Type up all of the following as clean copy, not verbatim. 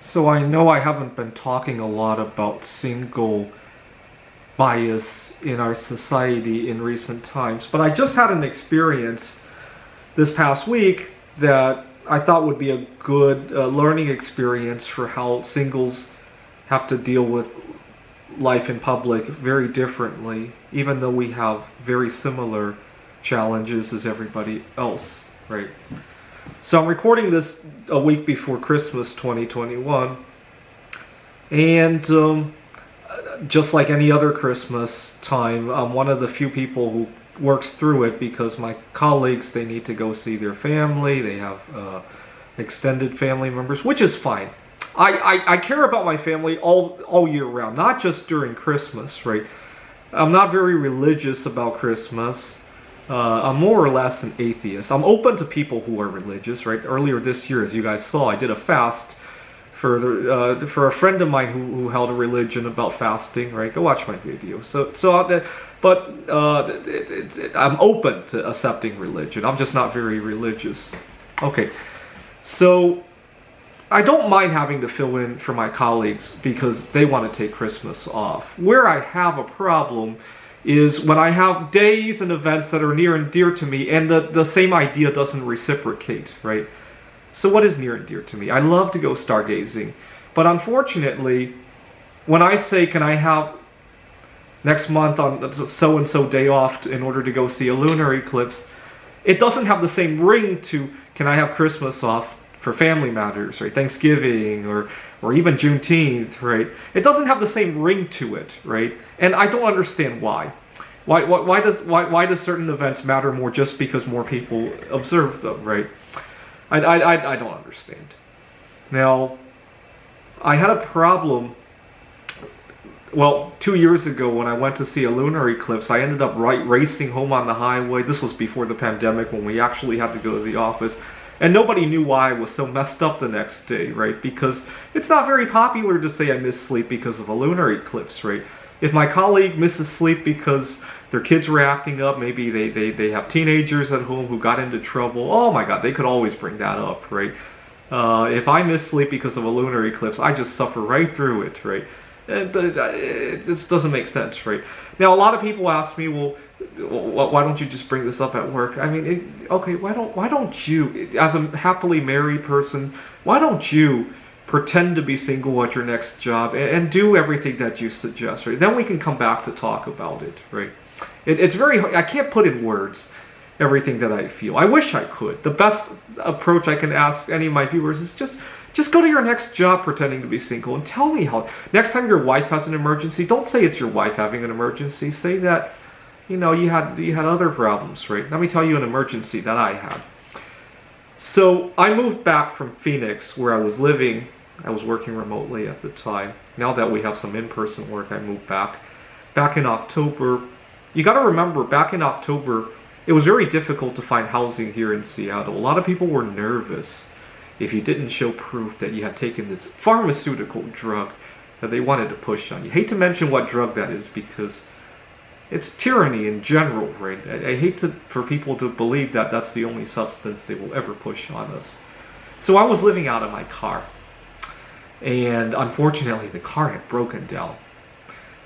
So I know I haven't been talking a lot about single bias in our society in recent times, but I just had an experience this past week that I thought would be a good learning experience for how singles have to deal with life in public very differently, even though we have very similar challenges as everybody else, right? So I'm recording this a week before Christmas 2021, and just like any other Christmas time, I'm one of the few people who works through it because my colleagues, they need to go see their family, they have extended family members, which is fine. I care about my family all year round, not just during Christmas, right? I'm not very religious about Christmas. I'm more or less an atheist. I'm open to people who are religious, right? Earlier this year, as you guys saw, I did a fast for a friend of mine who held a religion about fasting, right? Go watch my video. I'm open to accepting religion. I'm just not very religious. Okay, so I don't mind having to fill in for my colleagues because they want to take Christmas off. Where I have a problem is when I have days and events that are near and dear to me and the same idea doesn't reciprocate, right? So what is near and dear to me? I love to go stargazing, but unfortunately, when I say, can I have next month on so-and-so day off in order to go see a lunar eclipse, it doesn't have the same ring to, can I have Christmas off for family matters, right? Thanksgiving or even Juneteenth, right? It doesn't have the same ring to it, right? And I don't understand why. Why does certain events matter more just because more people observe them, right? I don't understand. Now, I had a problem. Well, 2 years ago when I went to see a lunar eclipse, I ended up racing home on the highway. This was before the pandemic when we actually had to go to the office. And nobody knew why I was so messed up the next day, right? Because it's not very popular to say I miss sleep because of a lunar eclipse, right? If my colleague misses sleep because their kids were acting up, maybe they have teenagers at home who got into trouble, oh my god, they could always bring that up, right? If I miss sleep because of a lunar eclipse, I just suffer right through it, right? It just doesn't make sense, right? Now, a lot of people ask me, well, why don't you just bring this up at work? I mean, okay, why don't you, as a happily married person, why don't you pretend to be single at your next job and do everything that you suggest, right? Then we can come back to talk about it, right? It's very hard. I can't put in words everything that I feel. I wish I could. The best approach I can ask any of my viewers is just go to your next job pretending to be single and tell me how. Next time your wife has an emergency, don't say it's your wife having an emergency. Say that, you had other problems, right? Let me tell you an emergency that I had. So I moved back from Phoenix, where I was living. I was working remotely at the time. Now that we have some in-person work, I moved back. Back in October, you got to remember, back in October, it was very difficult to find housing here in Seattle. A lot of people were nervous if you didn't show proof that you had taken this pharmaceutical drug that they wanted to push on you. I hate to mention what drug that is because it's tyranny in general, right? I hate for people to believe that that's the only substance they will ever push on us. So I was living out of my car. And unfortunately, the car had broken down.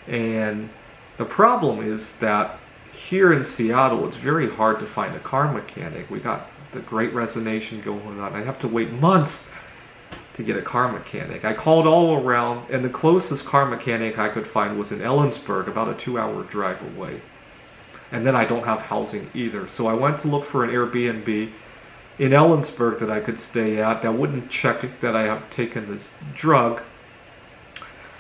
And the problem is that here in Seattle, it's very hard to find a car mechanic. We got the Great Resignation going on. I have to wait months to get a car mechanic. I called all around, and the closest car mechanic I could find was in Ellensburg, about a 2-hour drive away. And then I don't have housing either. So I went to look for an Airbnb in Ellensburg that I could stay at that wouldn't check that I have taken this drug.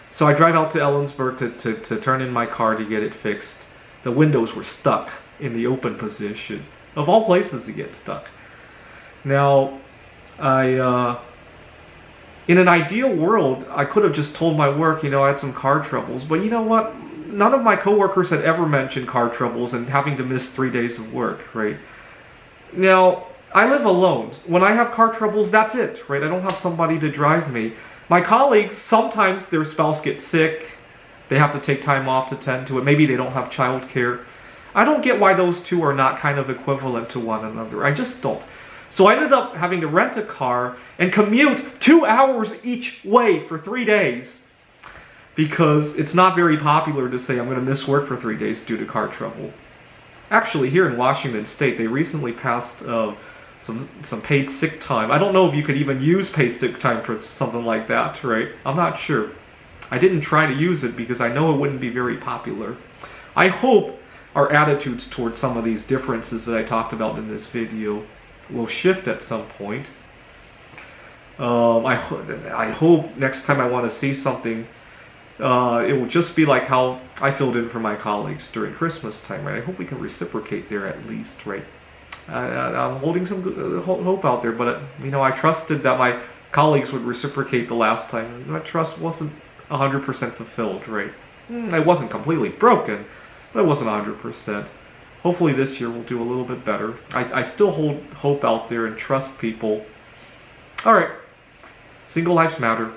So I drive out to Ellensburg to turn in my car to get it fixed. The windows were stuck in the open position. Of all places to get stuck. Now, in an ideal world, I could have just told my work, I had some car troubles. But you know what? None of my coworkers had ever mentioned car troubles and having to miss 3 days of work, right? Now, I live alone. When I have car troubles, that's it, right? I don't have somebody to drive me. My colleagues, sometimes their spouse gets sick. They have to take time off to tend to it. Maybe they don't have childcare. I don't get why those two are not kind of equivalent to one another. I just don't. So I ended up having to rent a car and commute 2 hours each way for 3 days, because it's not very popular to say I'm going to miss work for 3 days due to car trouble. Actually, here in Washington State, they recently passed some paid sick time. I don't know if you could even use paid sick time for something like that, right? I'm not sure. I didn't try to use it because I know it wouldn't be very popular. I hope our attitudes towards some of these differences that I talked about in this video will shift at some point. I hope next time I want to see something, it will just be like how I filled in for my colleagues during Christmas time, right? I hope we can reciprocate there at least, right? I'm holding some hope out there, but I trusted that my colleagues would reciprocate the last time, and my trust wasn't 100% fulfilled, right? I wasn't completely broken, but it wasn't 100%. Hopefully this year we'll do a little bit better. I still hold hope out there and trust people. All right, single lives matter.